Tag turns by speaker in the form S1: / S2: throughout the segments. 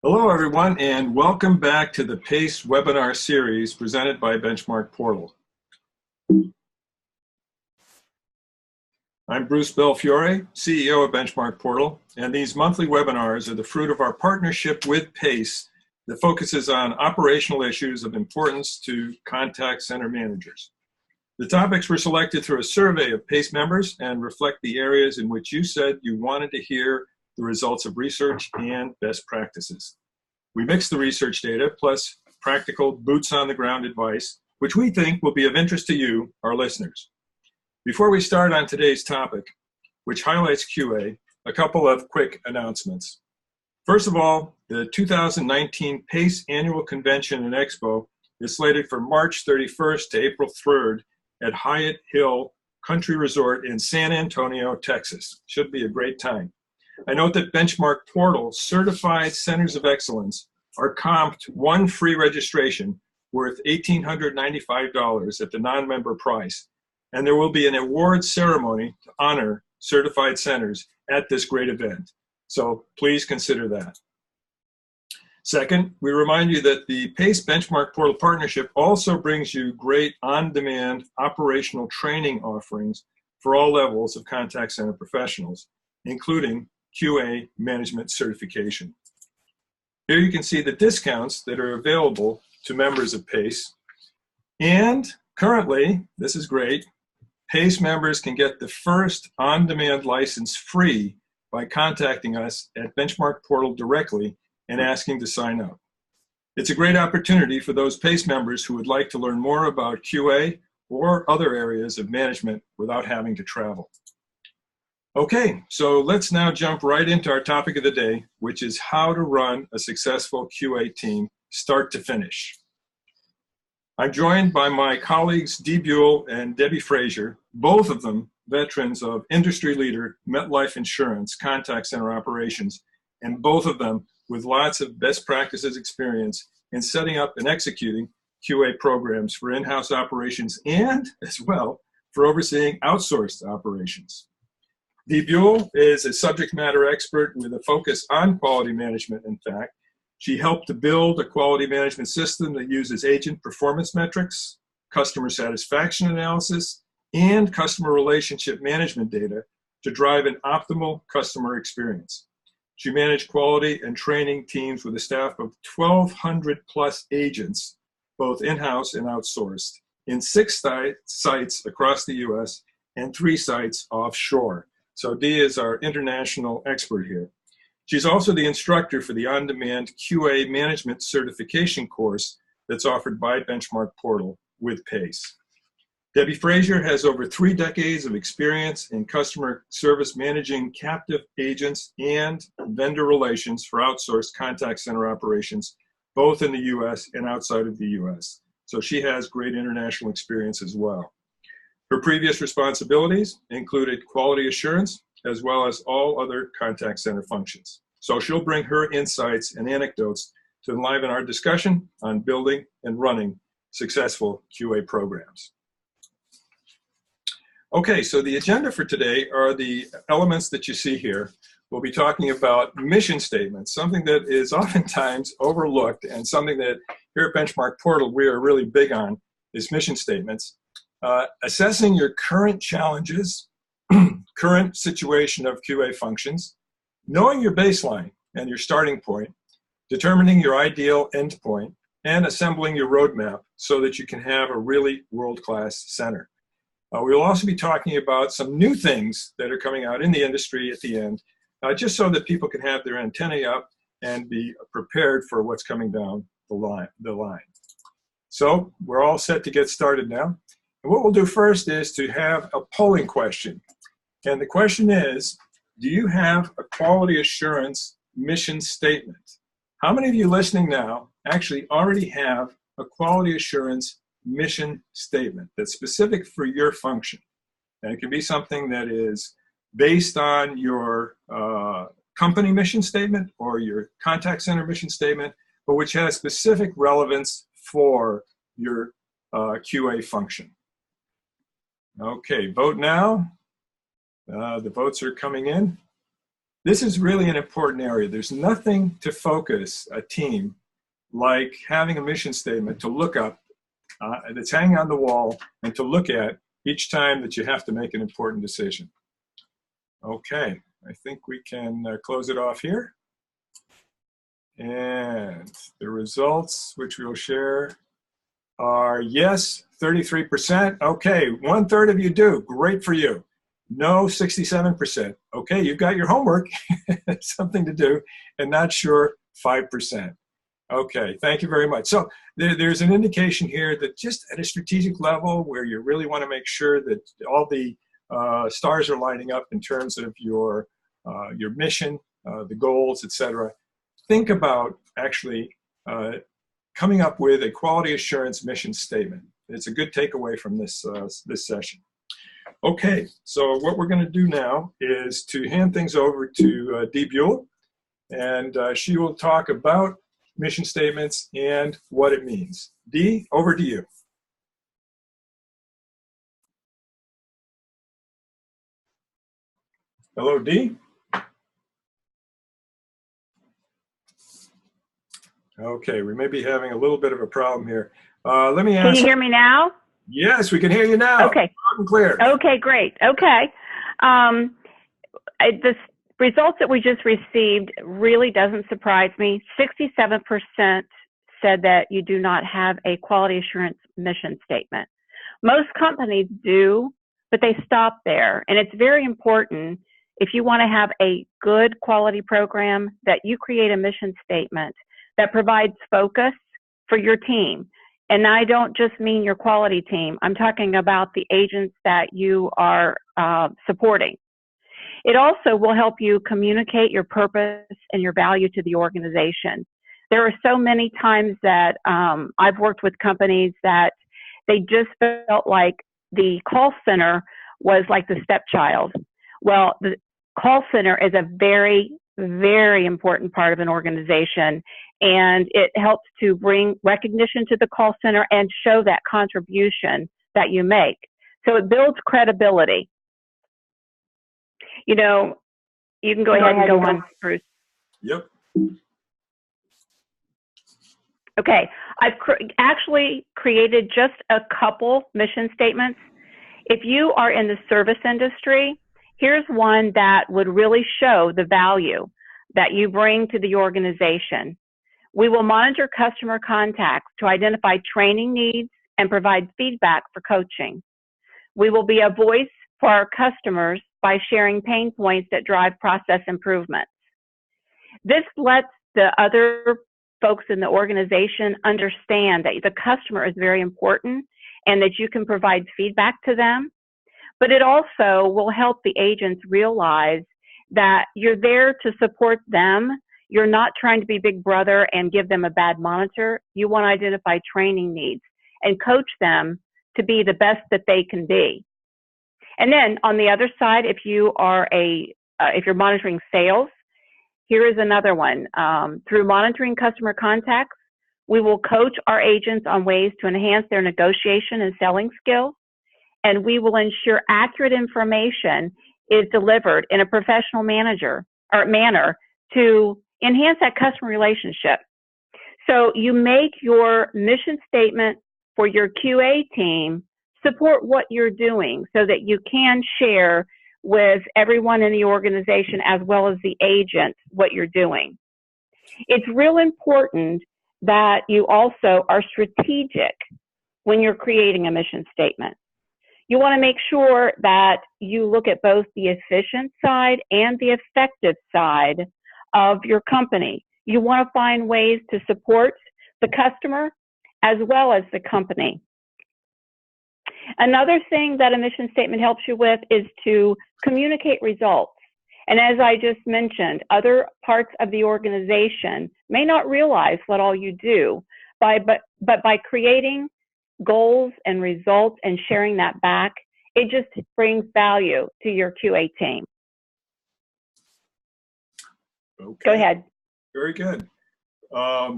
S1: Hello, everyone, and welcome back to the PACE webinar series presented by Benchmark Portal. I'm Bruce Belfiore, CEO of Benchmark Portal, and these monthly webinars are the fruit of our partnership with PACE that focuses on operational issues of importance to contact center managers. The topics were selected through a survey of PACE members and reflect the areas in which you said you wanted to hear the results of research and best practices. We mix the research data plus practical boots-on-the-ground advice, which we think will be of interest to you, our listeners. Before we start on today's topic, which highlights QA, a couple of quick announcements. First of all, the 2019 PACE Annual Convention and Expo is slated for March 31st to April 3rd at Hyatt Hill Country Resort in San Antonio, Texas. Should be a great time. I note that Benchmark Portal certified centers of excellence are comped one free registration worth $1,895 at the non-member price, and there will be an award ceremony to honor certified centers at this great event. So please consider that. Second, we remind you that the PACE Benchmark Portal partnership also brings you great on-demand operational training offerings for all levels of contact center professionals, including QA management certification. Here you can see the discounts that are available to members of PACE. And currently, this is great, PACE members can get the first on-demand license free by contacting us at Benchmark Portal directly and asking to sign up. It's a great opportunity for those PACE members who would like to learn more about QA or other areas of management without having to travel. Okay, so let's now jump right into our topic of the day, which is how to run a successful QA team start to finish. I'm joined by my colleagues Dee Buell and Debbie Frazier, both of them veterans of industry leader MetLife Insurance contact center operations, and both of them with lots of best practices experience in setting up and executing QA programs for in-house operations and, as well, for overseeing outsourced operations. Dee Buell is a subject matter expert with a focus on quality management, in fact. She helped to build a quality management system that uses agent performance metrics, customer satisfaction analysis, and customer relationship management data to drive an optimal customer experience. She managed quality and training teams with a staff of 1,200 plus agents, both in-house and outsourced, in 6 sites across the US and 3 sites offshore. So Dee is our international expert here. She's also the instructor for the on-demand QA management certification course that's offered by Benchmark Portal with PACE. Debbie Frazier has over 3 decades of experience in customer service managing captive agents and vendor relations for outsourced contact center operations, both in the US and outside of the US. So she has great international experience as well. Her previous responsibilities included quality assurance, as well as all other contact center functions. So she'll bring her insights and anecdotes to enliven our discussion on building and running successful QA programs. Okay, so the agenda for today are the elements that you see here. We'll be talking about mission statements, something that is oftentimes overlooked and something that here at Benchmark Portal we are really big on is mission statements. Assessing your current challenges, current situation of QA functions, knowing your baseline and your starting point, determining your ideal endpoint, and assembling your roadmap so that you can have a really world-class center. We'll also be talking about some new things that are coming out in the industry at the end, just so that people can have their antennae up and be prepared for what's coming down the line. So we're all set to get started now. And what we'll do first is to have a polling question. And the question is, do you have a quality assurance mission statement? How many of you listening now actually already have a quality assurance mission statement that's specific for your function? And it can be something that is based on your company mission statement or your contact center mission statement, but which has specific relevance for your QA function. Okay, vote now. The votes are coming in. This is really an important area. There's nothing to focus a team like having a mission statement to look up that's hanging on the wall and to look at each time that you have to make an important decision. Okay, I think we can close it off here. And the results, which we'll share, are yes, 33%. Okay, 1/3 of you do. Great for you. No, 67%. Okay, you've got your homework, something to do, and not sure, 5%. Okay, thank you very much. So there's an indication here that just at a strategic level where you really want to make sure that all the stars are lining up in terms of your mission, the goals, etc. Think about actually coming up with a quality assurance mission statement. It's a good takeaway from this session. Okay, so what we're going to do now is to hand things over to Dee Buell, and she will talk about mission statements and what it means. Dee, over to you. Hello, Dee. Okay, we may be having a little bit of a problem here. Let me ask.
S2: Can you hear me now?
S1: Yes, we can hear you now.
S2: Okay.
S1: Loud and clear.
S2: Okay, great. Okay. The results that we just received really doesn't surprise me. 67% said that you do not have a quality assurance mission statement. Most companies do, but they stop there. And it's very important, if you want to have a good quality program, that you create a mission statement that provides focus for your team. And I don't just mean your quality team. I'm talking about the agents that you are supporting. It also will help you communicate your purpose and your value to the organization. There are so many times that I've worked with companies that they just felt like the call center was like the stepchild. Well, the call center is a very, very important part of an organization, and it helps to bring recognition to the call center and show that contribution that you make. So it builds credibility. You know, you can go ahead and go on, Bruce.
S1: Yep.
S2: Okay, I've actually created just a couple mission statements. If you are in the service industry, here's one that would really show the value that you bring to the organization. We will monitor customer contacts to identify training needs and provide feedback for coaching. We will be a voice for our customers by sharing pain points that drive process improvements. This lets the other folks in the organization understand that the customer is very important and that you can provide feedback to them. But it also will help the agents realize that you're there to support them. You're not trying to be big brother and give them a bad monitor. You want to identify training needs and coach them to be the best that they can be. And then on the other side, if you are if you're monitoring sales, here is another one. Through monitoring customer contacts, we will coach our agents on ways to enhance their negotiation and selling skills, and we will ensure accurate information is delivered in a professional manner to enhance that customer relationship. So you make your mission statement for your QA team support what you're doing so that you can share with everyone in the organization as well as the agent what you're doing. It's real important that you also are strategic when you're creating a mission statement. You want to make sure that you look at both the efficient side and the effective side of your company. You want to find ways to support the customer as well as the company. Another thing that a mission statement helps you with is to communicate results. And as I just mentioned, other parts of the organization may not realize what all you do, but by creating goals and results and sharing that back, it just brings value to your QA team.
S1: Okay.
S2: Go ahead.
S1: Very good.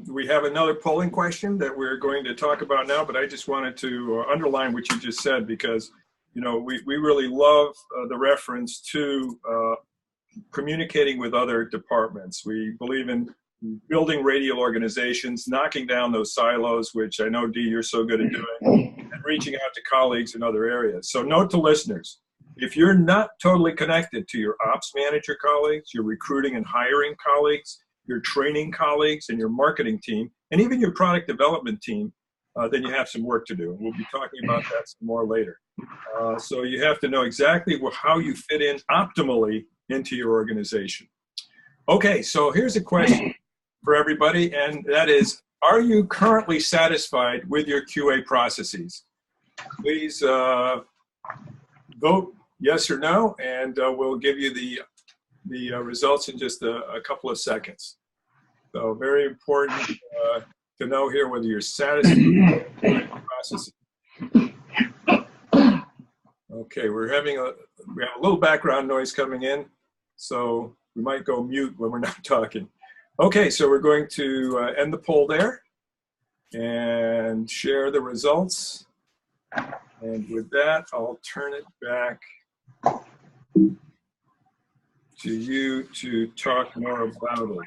S1: We have another polling question that we're going to talk about now, but I just wanted to underline what you just said because, you know, we really love the reference to communicating with other departments. We believe in building radial organizations, knocking down those silos, which I know, Dee, you're so good at doing, and reaching out to colleagues in other areas. So note to listeners, if you're not totally connected to your ops manager colleagues, your recruiting and hiring colleagues, your training colleagues, and your marketing team, and even your product development team, then you have some work to do. We'll be talking about that some more later. So you have to know exactly how you fit in optimally into your organization. Okay, so here's a question for everybody, and that is, are you currently satisfied with your QA processes? Please vote yes or no, and we'll give you the results in just a couple of seconds. So very important to know here whether you're satisfied with the processes. Okay, we have a little background noise coming in, so we might go mute when we're not talking. Okay, so we're going to end the poll there and share the results. And with that, I'll turn it back to you to talk more about it.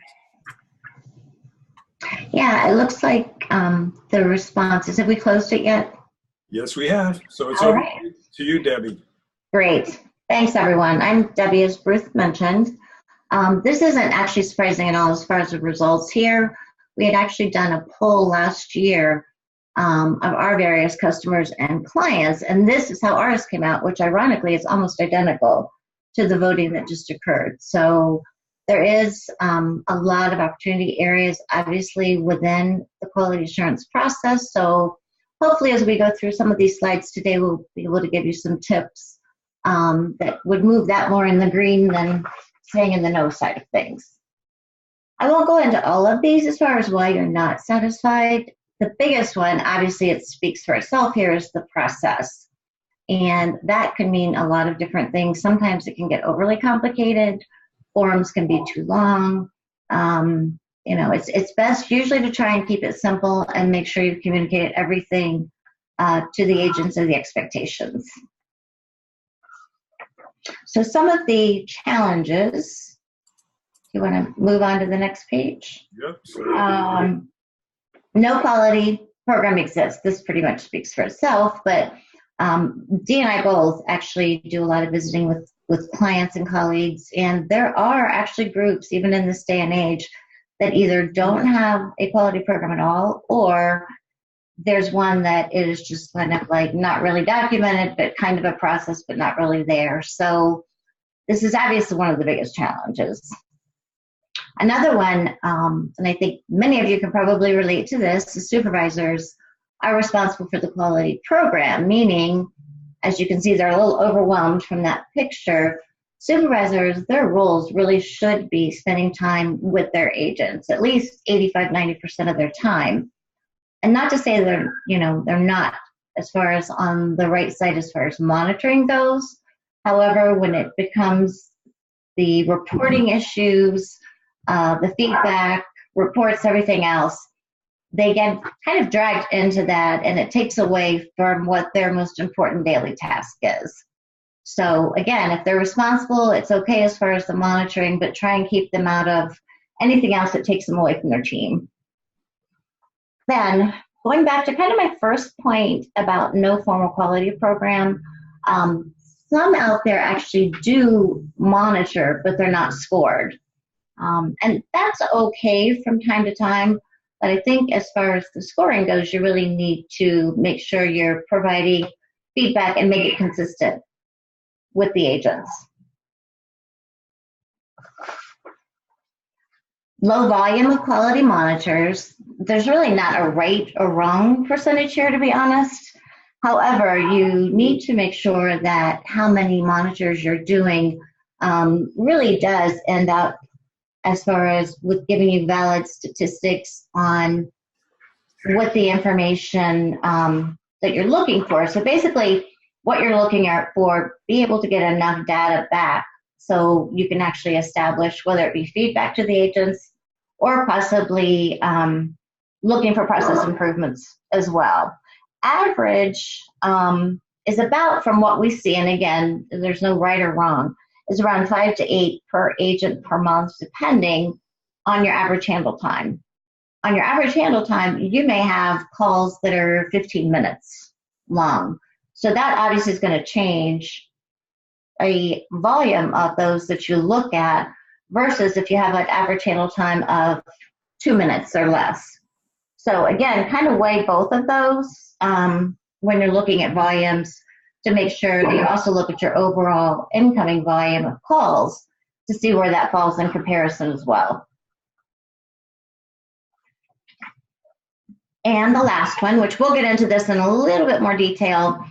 S2: Yeah, it looks like the responses, have we closed it yet?
S1: Yes, we have. So it's
S2: All
S1: over
S2: right.
S1: to you, Debbie.
S2: Great. Thanks, everyone. I'm Debbie, as Ruth mentioned. This isn't actually surprising at all as far as the results here. We had actually done a poll last year of our various customers and clients, and this is how ours came out, which ironically is almost identical to the voting that just occurred. So there is a lot of opportunity areas, obviously, within the quality assurance process. So hopefully as we go through some of these slides today, we'll be able to give you some tips that would move that more in the green than staying in the no side of things. I won't go into all of these as far as why you're not satisfied. The biggest one, obviously it speaks for itself here, is the process. And that can mean a lot of different things. Sometimes it can get overly complicated. Forms can be too long. You know, it's best usually to try and keep it simple and make sure you've communicated everything to the agents and the expectations. So some of the challenges, you want to move on to the next page?
S1: Yep.
S2: No quality program exists. This pretty much speaks for itself, but Dee and I both actually do a lot of visiting with clients and colleagues, and there are actually groups, even in this day and age, that either don't have a quality program at all, or there's one that is just kind of like not really documented, but kind of a process, but not really there. So this is obviously one of the biggest challenges. Another one, and I think many of you can probably relate to this, the supervisors are responsible for the quality program, meaning, as you can see, they're a little overwhelmed from that picture. Supervisors, their roles really should be spending time with their agents, at least 85–90% of their time. And not to say they're not as far as on the right side as far as monitoring those. However, when it becomes the reporting issues, the feedback, reports, everything else, they get kind of dragged into that, and it takes away from what their most important daily task is. So again, if they're responsible, it's okay as far as the monitoring, but try and keep them out of anything else that takes them away from their team. Then, going back to kind of my first point about no formal quality program, some out there actually do monitor, but they're not scored. And that's okay from time to time, but I think as far as the scoring goes, you really need to make sure you're providing feedback and make it consistent with the agents. Low volume of quality monitors. There's really not a right or wrong percentage here, to be honest. However, you need to make sure that how many monitors you're doing really does end up as far as with giving you valid statistics on what the information that you're looking for. So basically, what you're looking at for, be able to get enough data back so you can actually establish whether it be feedback to the agents or possibly looking for process improvements as well. Average is about, from what we see, and again, there's no right or wrong,
S3: is around 5 to 8 per agent per month, depending on your average handle time. On your average handle time, you may have calls that are 15 minutes long. So that obviously is going to change a volume of those that you look at versus if you have an average handle time of 2 minutes or less. So again, kind of weigh both of those when you're looking at volumes to make sure that you also look at your overall incoming volume of calls to see where that falls in comparison as well. And the last one, which we'll get into this in a little bit more detail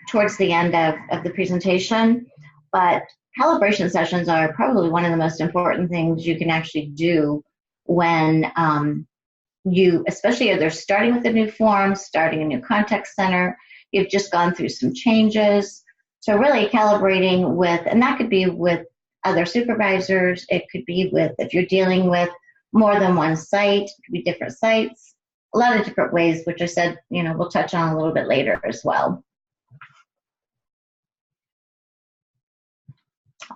S3: towards the end of the presentation, but calibration sessions are probably one of the most important things you can actually do when especially if they're starting with a new form, starting a new contact center, you've just gone through some changes. So really calibrating with, and that could be with other supervisors, it could be with, if you're dealing with more than one site, it could be different sites, a lot of different ways, which I said, we'll touch on a little bit later as well.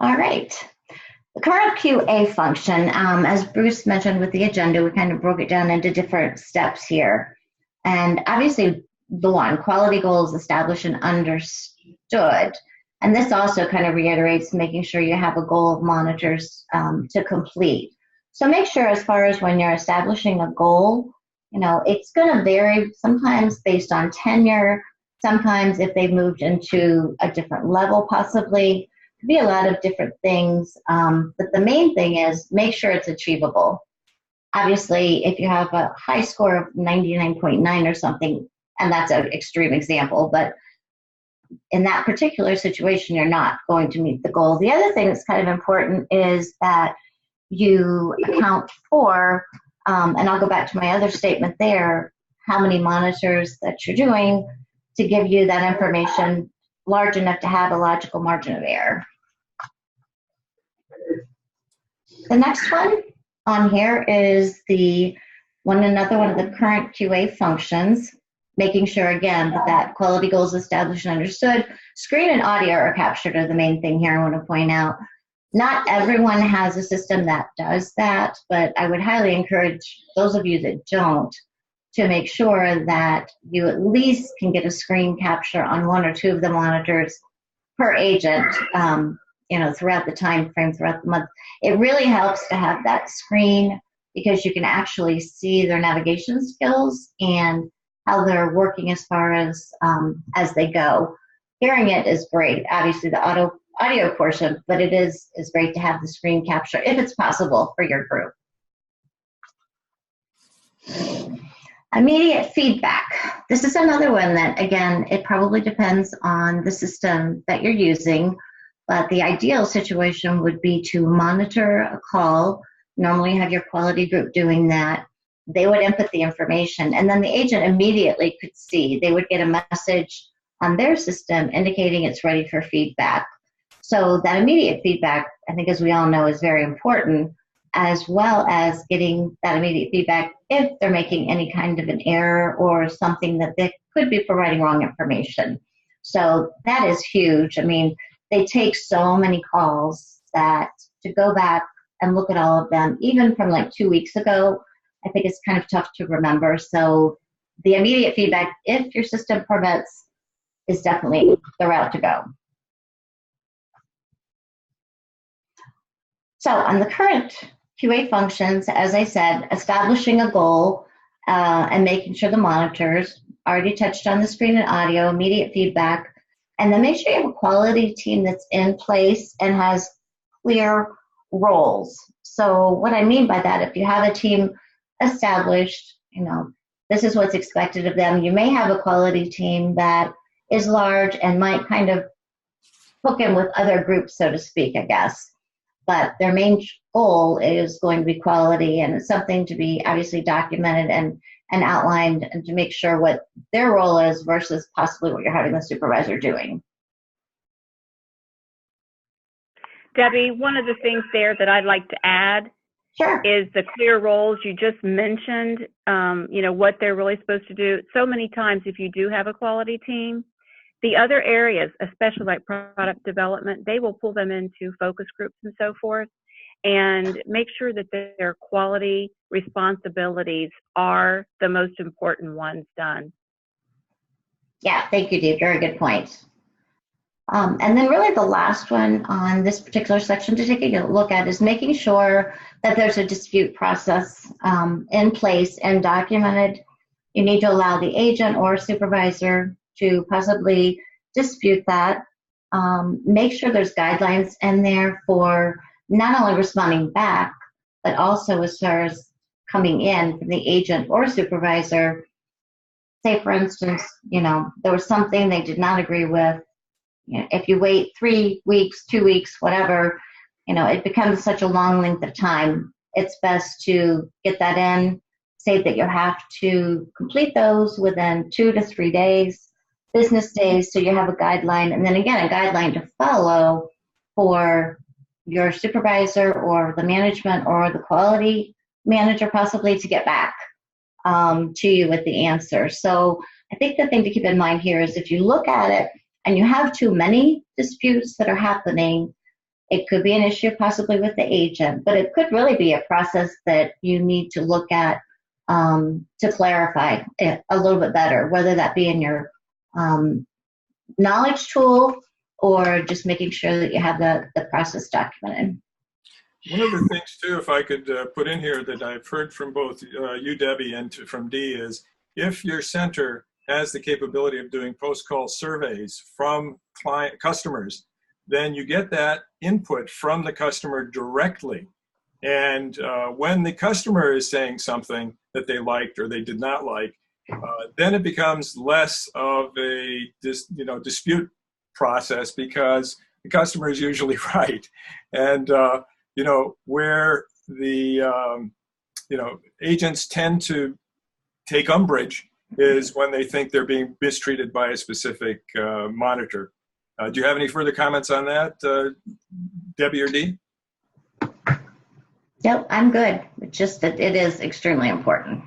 S3: All right. The current QA function, as Bruce mentioned with the agenda, we kind of broke it down into different steps here. And obviously, the one, quality goals established and understood. And this also kind of reiterates making sure you have a goal of monitors to complete. So make sure as far as when you're establishing a goal, it's going to vary sometimes based on tenure, sometimes if they've moved into a different level possibly. Could be a lot of different things, but the main thing is make sure it's achievable. Obviously, if you have a high score of 99.9 or something, and that's an extreme example, but in that particular situation, you're not going to meet the goal. The other thing that's kind of important is that you account for, and I'll go back to my other statement there, how many monitors that you're doing to give you that information large enough to have a logical margin of error. The next one on here is another one of the current QA functions, making sure again that quality goals established and understood. Screen and audio are captured are the main thing here I want to point out. Not everyone has a system that does that, but I would highly encourage those of you that don't to make sure that you at least can get a screen capture on one or two of the monitors per agent, throughout the time frame, throughout the month. It really helps to have that screen because you can actually see their navigation skills and how they're working as far as they go. Hearing it is great, obviously the audio portion, but it is great to have the screen capture if it's possible for your group. Immediate feedback. This is another one that, again, it probably depends on the system that you're using, but the ideal situation would be to monitor a call. Normally you have your quality group doing that. They would input the information, and then the agent immediately could see. They would get a message on their system indicating it's ready for feedback. So that immediate feedback, I think as we all know, is very important, as well as getting that immediate feedback if they're making any kind of an error or something that they could be providing wrong information. So that is huge. I mean, they take so many calls that to go back and look at all of them, even from like 2 weeks ago, I think it's kind of tough to remember. So the immediate feedback, if your system permits, is definitely the route to go. So on the current QA functions, as I said, establishing a goal and making sure the monitors, already touched on the screen and audio, immediate feedback, and then make sure you have a quality team that's in place and has clear roles. So what I mean by that, if you have a team established, this is what's expected of them. You may have a quality team that is large and might kind of hook in with other groups, so to speak, I guess. But their main goal is going to be quality, and it's something to be obviously documented and outlined, and to make sure what their role is versus possibly what you're having the supervisor doing.
S2: Debbie, one of the things there that I'd like to add is the clear roles you just mentioned, what they're really supposed to do. So many times if you do have a quality team, The other areas, especially like product development, they will pull them into focus groups and so forth, and make sure that their quality responsibilities are the most important ones done.
S3: Yeah, thank you, Dee. Very good point. And then really the last one on this particular section to take a look at is making sure that there's a dispute process in place and documented. You need to allow the agent or supervisor to possibly dispute that. Make sure there's guidelines in there for not only responding back, but also as far as coming in from the agent or supervisor. Say, for instance, there was something they did not agree with. If you wait 3 weeks, 2 weeks, whatever, it becomes such a long length of time. It's best to get that in, say that you have to complete those within 2 to 3 days, business days, so you have a guideline, and then again, a guideline to follow for your supervisor or the management or the quality manager possibly to get back to you with the answer. So I think the thing to keep in mind here is if you look at it and you have too many disputes that are happening, it could be an issue possibly with the agent, but it could really be a process that you need to look at to clarify it a little bit better, whether that be in your knowledge tool or just making sure that you have the process documented.
S1: One of the things too, if I could put in here that I've heard from both you, Debbie, and from Dee is if your center has the capability of doing post-call surveys from customers, then you get that input from the customer directly. And when the customer is saying something that they liked or they did not like, then it becomes less of a dispute process because the customer is usually right. And where the agents tend to take umbrage is when they think they're being mistreated by a specific monitor. Do you have any further comments on that, Debbie or Dee?
S3: Nope, I'm good. It's just that it is extremely important.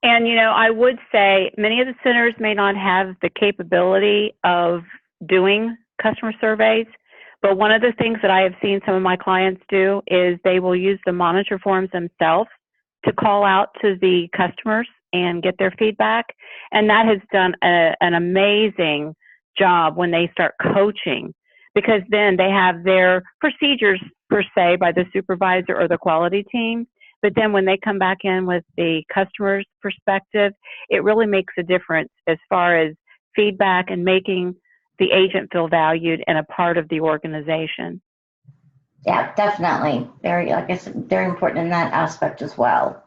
S2: And, I would say many of the centers may not have the capability of doing customer surveys, but one of the things that I have seen some of my clients do is they will use the monitor forms themselves to call out to the customers and get their feedback. And that has done an amazing job when they start coaching, because then they have their procedures per se by the supervisor or the quality team. But then when they come back in with the customer's perspective, it really makes a difference as far as feedback and making the agent feel valued and a part of the organization.
S3: Yeah, definitely. Like I said, very important in that aspect as well.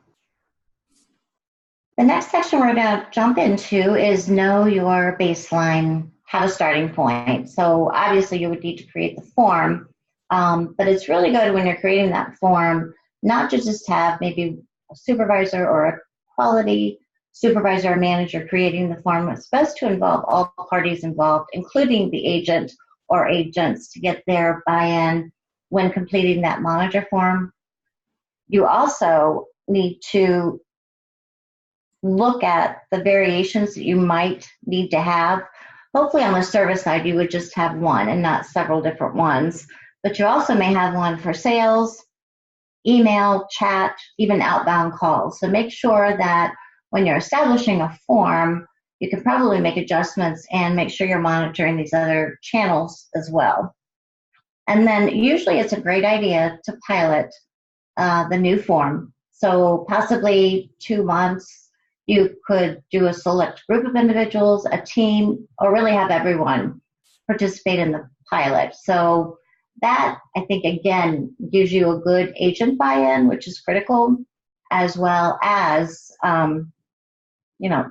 S3: The next section we're going to jump into is know your baseline, have a starting point. So obviously you would need to create the form, but it's really good when you're creating that form not to just have maybe a supervisor or a quality supervisor or manager creating the form. It's best to involve all parties involved, including the agent or agents, to get their buy-in when completing that monitor form. You also need to look at the variations that you might need to have. Hopefully on the service side, you would just have one and not several different ones, but you also may have one for sales, email, chat, even outbound calls. So make sure that when you're establishing a form, you can probably make adjustments and make sure you're monitoring these other channels as well. And then usually it's a great idea to pilot the new form. So possibly 2 months, you could do a select group of individuals, a team, or really have everyone participate in the pilot. So that, I think, again, gives you a good agent buy-in, which is critical, as well as,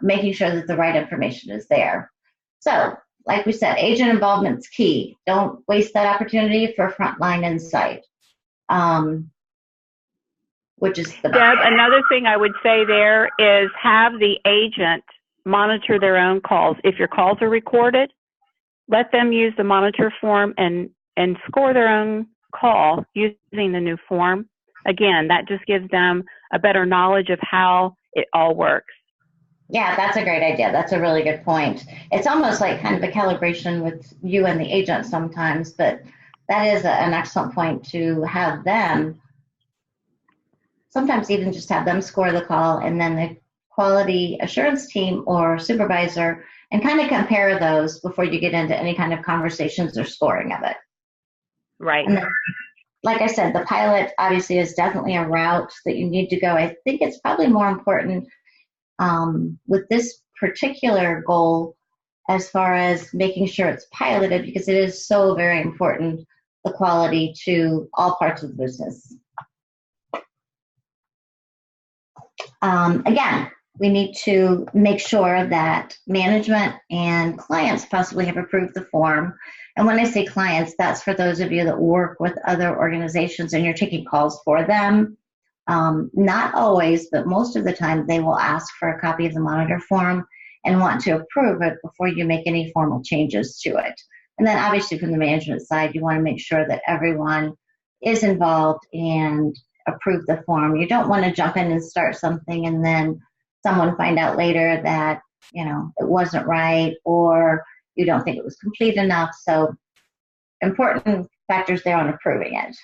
S3: making sure that the right information is there. So, like we said, agent involvement's key. Don't waste that opportunity for frontline insight, which is the
S2: Deb, another thing I would say there is have the agent monitor their own calls. If your calls are recorded, let them use the monitor form and score their own call using the new form. Again, that just gives them a better knowledge of how it all works.
S3: Yeah, that's a great idea. That's a really good point. It's almost like kind of a calibration with you and the agent sometimes, but that is an excellent point to have them, sometimes even just have them score the call and then the quality assurance team or supervisor and kind of compare those before you get into any kind of conversations or scoring of it.
S2: Right.
S3: And then, like I said, the pilot obviously is definitely a route that you need to go. I think it's probably more important with this particular goal as far as making sure it's piloted, because it is so very important, the quality to all parts of the business. Again, we need to make sure that management and clients possibly have approved the form. And when I say clients, that's for those of you that work with other organizations and you're taking calls for them. Not always, but most of the time they will ask for a copy of the monitor form and want to approve it before you make any formal changes to it. And then obviously from the management side, you want to make sure that everyone is involved and approve the form. You don't want to jump in and start something and then someone find out later that, you know, it wasn't right or you don't think it was complete enough. So important factors there on approving it.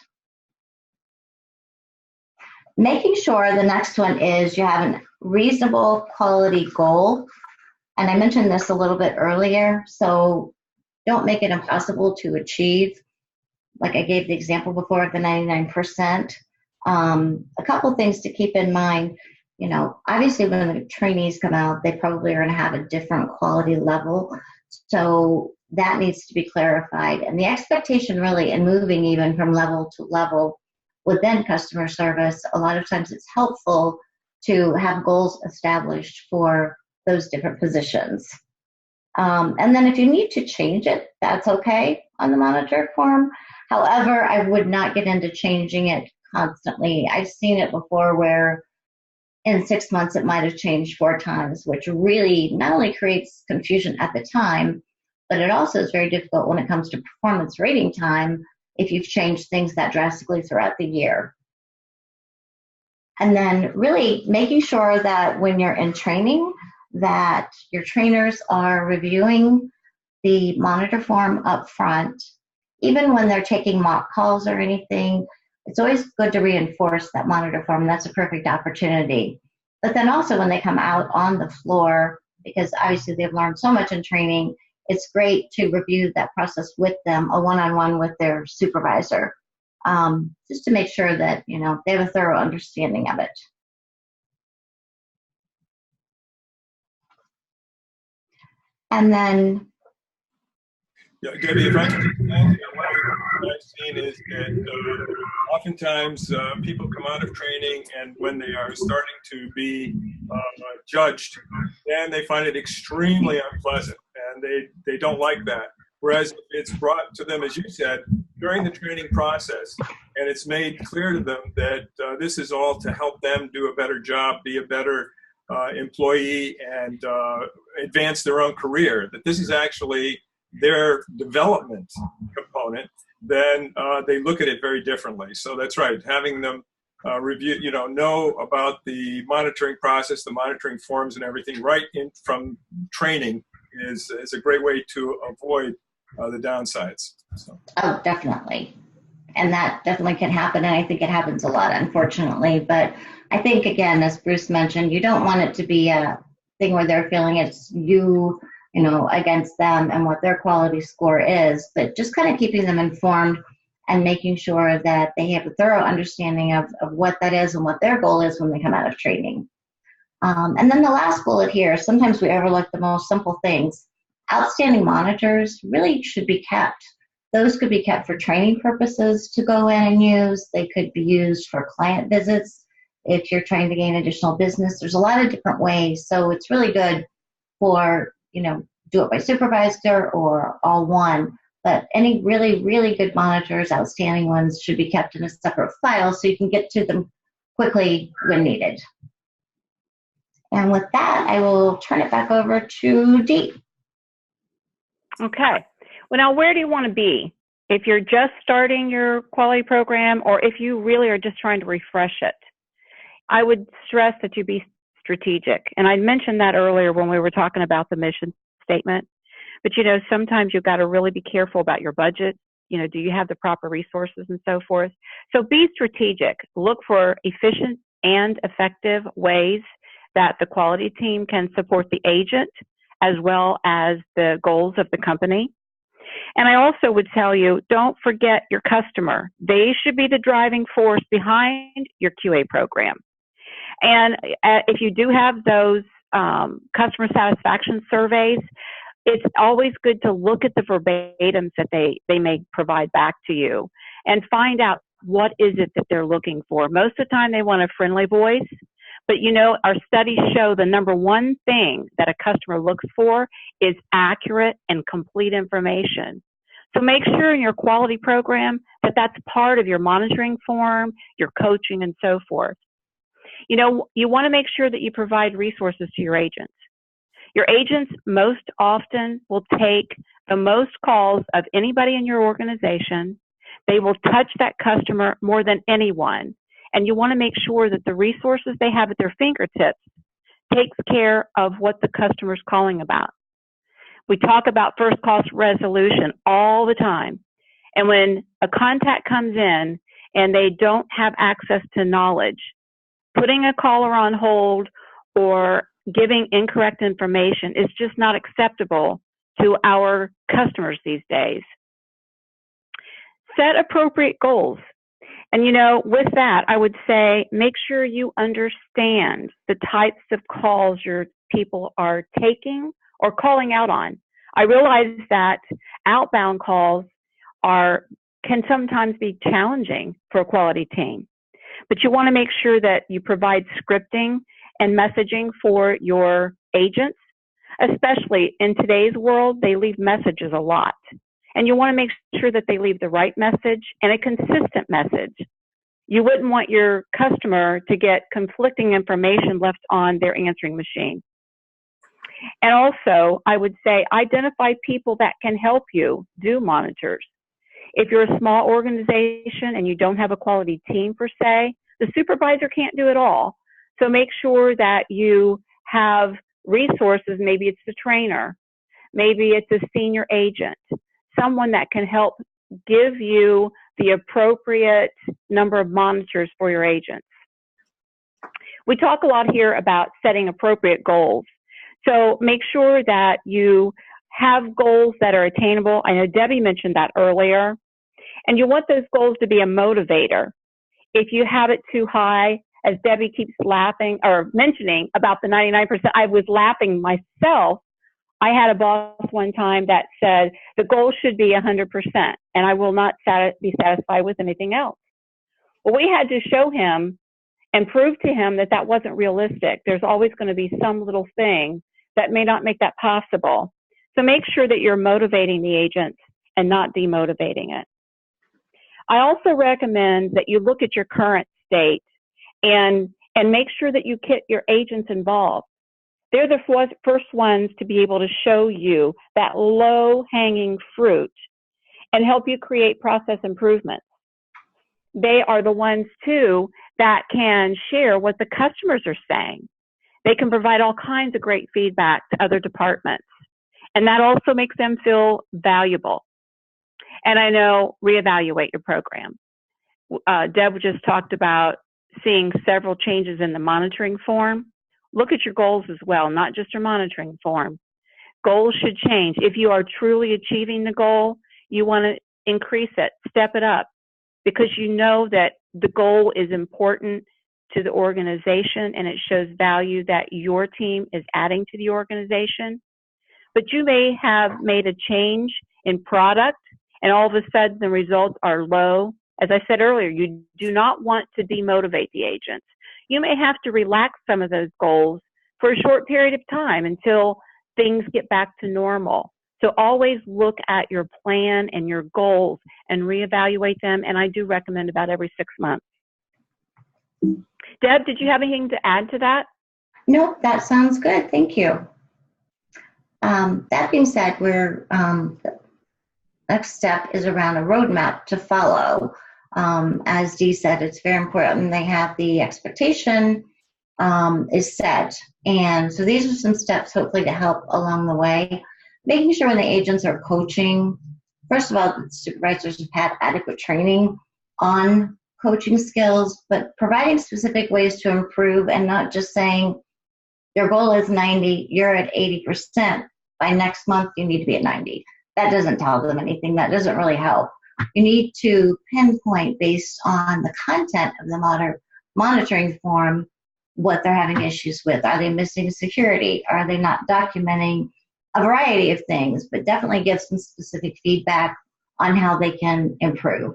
S3: Making sure the next one is you have a reasonable quality goal. And I mentioned this a little bit earlier, so don't make it impossible to achieve. Like I gave the example before of the 99%. A couple things to keep in mind, you know, obviously when the trainees come out, they probably are going to have a different quality level. So that needs to be clarified. And the expectation really in moving even from level to level within customer service, a lot of times it's helpful to have goals established for those different positions. And then if you need to change it, that's okay on the monitor form. However, I would not get into changing it constantly. I've seen it before where in 6 months it might have changed 4 times, which really not only creates confusion at the time, but it also is very difficult when it comes to performance rating time if you've changed things that drastically throughout the year. And then really making sure that when you're in training, that your trainers are reviewing the monitor form up front. Even when they're taking mock calls or anything, it's always good to reinforce that monitor form. That's a perfect opportunity. But then also when they come out on the floor, because obviously they've learned so much in training, it's great to review that process with them, a one-on-one with their supervisor, just to make sure that, you know, they have a thorough understanding of it. And then,
S1: yeah, Debbie, if I can just add, what I've seen is that oftentimes people come out of training, and when they are starting to be judged, then they find it extremely unpleasant, and they don't like that. Whereas if it's brought to them, as you said, during the training process, and it's made clear to them that this is all to help them do a better job, be a better employee, and advance their own career, that this is actually their development component, then they look at it very differently. So that's right, having them review, you know about the monitoring process, the monitoring forms and everything right in from training is a great way to avoid the downsides. So.
S3: oh, definitely. And that definitely can happen. And I think it happens a lot, unfortunately. But I think, again, as Bruce mentioned, you don't want it to be a thing where they're feeling it's you know, against them and what their quality score is, but just kind of keeping them informed and making sure that they have a thorough understanding of what that is and what their goal is when they come out of training. And then the last bullet here, sometimes we overlook the most simple things. Outstanding monitors really should be kept. Those could be kept for training purposes to go in and use. They could be used for client visits if you're trying to gain additional business. There's a lot of different ways, so it's really good for, you know, do it by supervisor or all one. But any really, really good monitors, outstanding ones, should be kept in a separate file so you can get to them quickly when needed. And with that, I will turn it back over to Dee.
S2: Okay. Well, now, where do you want to be? If you're just starting your quality program, or if you really are just trying to refresh it, I would stress that you be strategic. And I mentioned that earlier when we were talking about the mission statement. But, sometimes you've got to really be careful about your budget. Do you have the proper resources and so forth? So be strategic. Look for efficient and effective ways that the quality team can support the agent as well as the goals of the company. And I also would tell you, don't forget your customer. They should be the driving force behind your QA program. And if you do have those customer satisfaction surveys, it's always good to look at the verbatims that they may provide back to you and find out what is it that they're looking for. Most of the time they want a friendly voice, but our studies show the number one thing that a customer looks for is accurate and complete information. So make sure in your quality program that that's part of your monitoring form, your coaching, and so forth. You want to make sure that you provide resources to your agents. Your agents most often will take the most calls of anybody in your organization. They will touch that customer more than anyone. And you want to make sure that the resources they have at their fingertips takes care of what the customer's calling about. We talk about first call resolution all the time. And when a contact comes in and they don't have access to knowledge, putting a caller on hold or giving incorrect information is just not acceptable to our customers these days. Set appropriate goals. And with that, I would say make sure you understand the types of calls your people are taking or calling out on. I realize that outbound calls can sometimes be challenging for a quality team, but you want to make sure that you provide scripting and messaging for your agents, especially in today's world. They leave messages a lot. And you want to make sure that they leave the right message and a consistent message. You wouldn't want your customer to get conflicting information left on their answering machine. And also, I would say identify people that can help you do monitors. If you're a small organization and you don't have a quality team per se, the supervisor can't do it all. So make sure that you have resources. Maybe it's the trainer. Maybe it's a senior agent, someone that can help give you the appropriate number of monitors for your agents. We talk a lot here about setting appropriate goals. So make sure that you have goals that are attainable. I know Debbie mentioned that earlier. And you want those goals to be a motivator. If you have it too high, as Debbie keeps laughing or mentioning about the 99%, I was laughing myself. I had a boss one time that said the goal should be 100%, and I will not be satisfied with anything else. Well, we had to show him and prove to him that that wasn't realistic. There's always going to be some little thing that may not make that possible. So make sure that you're motivating the agents and not demotivating it. I also recommend that you look at your current state and make sure that you get your agents involved. They're the first ones to be able to show you that low-hanging fruit and help you create process improvements. They are the ones, too, that can share what the customers are saying. They can provide all kinds of great feedback to other departments, and that also makes them feel valuable. And I know, reevaluate your program. Deb just talked about seeing several changes in the monitoring form. Look at your goals as well, not just your monitoring form. Goals should change. If you are truly achieving the goal, you want to increase it, step it up, because you know that the goal is important to the organization and it shows value that your team is adding to the organization. But you may have made a change in product and all of a sudden the results are low. As I said earlier, you do not want to demotivate the agents. You may have to relax some of those goals for a short period of time until things get back to normal. So always look at your plan and your goals and reevaluate them. And I do recommend about every 6 months. Deb, did you have anything to add to that?
S3: Nope, that sounds good. Thank you. That being said, the next step is around a roadmap to follow. As Dee said, it's very important they have the expectation is set. And so these are some steps hopefully to help along the way. Making sure when the agents are coaching, first of all, the supervisors have had adequate training on coaching skills, but providing specific ways to improve and not just saying your goal is 90, you're at 80%. By next month, you need to be at 90. That doesn't tell them anything. That doesn't really help. You need to pinpoint based on the content of the monitoring form what they're having issues with. Are they missing security? Are they not documenting a variety of things? But definitely give some specific feedback on how they can improve.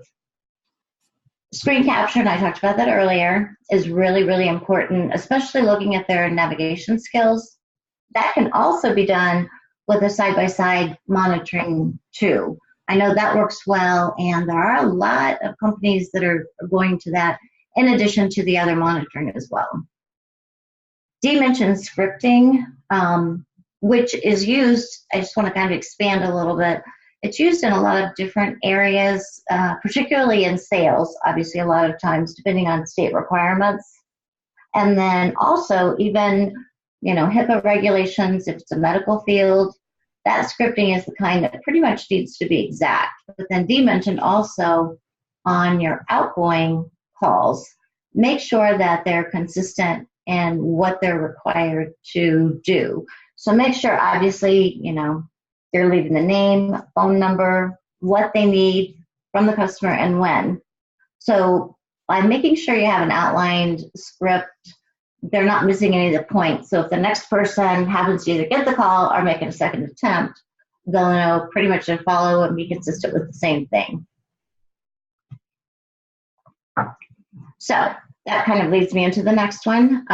S3: Screen capture, and I talked about that earlier, is really, really important, especially looking at their navigation skills. That can also be done with a side-by-side monitoring too. I know that works well, and there are a lot of companies that are going to that in addition to the other monitoring as well. Dee mentioned scripting, which is used, I just want to kind of expand a little bit. It's used in a lot of different areas, particularly in sales, obviously a lot of times, depending on state requirements. And then also even, HIPAA regulations, if it's a medical field, that scripting is the kind that pretty much needs to be exact. But then Dee mentioned also on your outgoing calls, make sure that they're consistent in what they're required to do. So make sure, obviously, they're leaving the name, phone number, what they need from the customer, and when. So by making sure you have an outlined script, they're not missing any of the points. So if the next person happens to either get the call or make a second attempt, they'll know pretty much to follow and be consistent with the same thing. So that kind of leads me into the next one.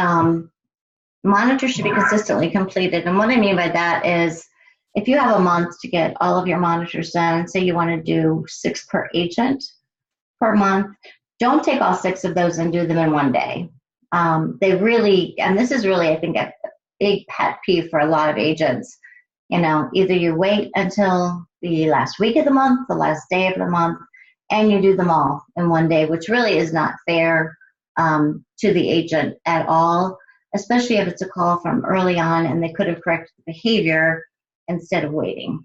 S3: Monitor should be consistently completed. And what I mean by that is if you have a month to get all of your monitors done, say you want to do 6 per agent per month, don't take all 6 of those and do them in one day. They really, and this is really, I think, a big pet peeve for a lot of agents. Either you wait until the last week of the month, the last day of the month, and you do them all in one day, which really is not fair to the agent at all, especially if it's a call from early on and they could have corrected the behavior instead of waiting.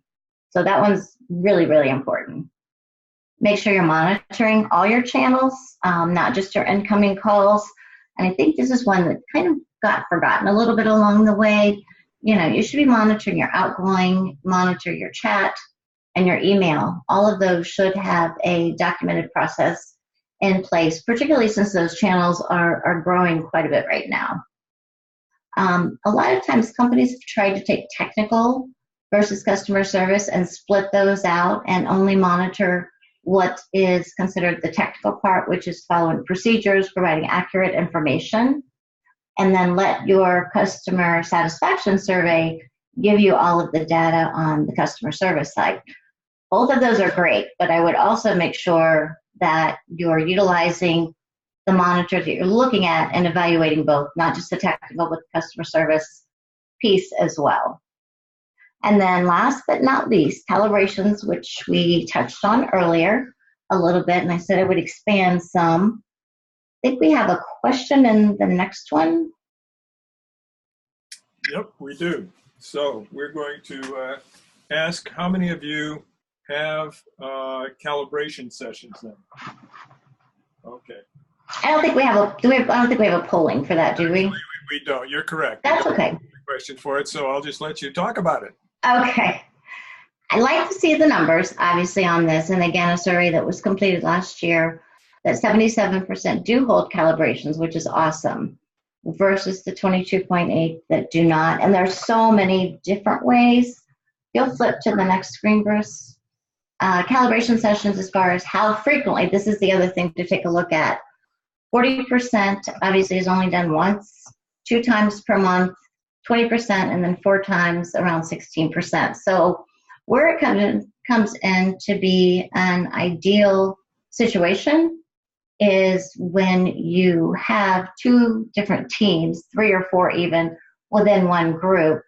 S3: So that one's really, really important. Make sure you're monitoring all your channels, not just your incoming calls. And I think this is one that kind of got forgotten a little bit along the way. You should be monitoring your outgoing, monitor your chat, and your email. All of those should have a documented process in place, particularly since those channels are growing quite a bit right now. A lot of times companies have tried to take technical versus customer service and split those out and only monitor what is considered the technical part, which is following procedures, providing accurate information, and then let your customer satisfaction survey give you all of the data on the customer service side. Both of those are great, but I would also make sure that you're utilizing the monitor that you're looking at and evaluating both, not just the technical, but the customer service piece as well. And then last but not least, calibrations, which we touched on earlier a little bit, and I said I would expand some. I think we have a question in the next one.
S1: Yep, we do. So we're going to ask how many of you have calibration sessions now? Okay.
S3: I don't think we have a. I don't think we have a polling for that, do we?
S1: Actually, we don't. You're correct.
S3: That's okay.
S1: Question for it, so I'll just let you talk about it.
S3: Okay. I'd like to see the numbers, obviously, on this. And again, a survey that was completed last year that 77% do hold calibrations, which is awesome, versus the 22.8 that do not. And there's so many different ways. You'll flip to the next screen, Bruce. Calibration sessions, as far as how frequently, this is the other thing to take a look at. 40% obviously is only done once, 2 times per month, 20%, and then 4 times, around 16%. So where it comes in to be an ideal situation is when you have 2 different teams, 3 or 4 even, within one group,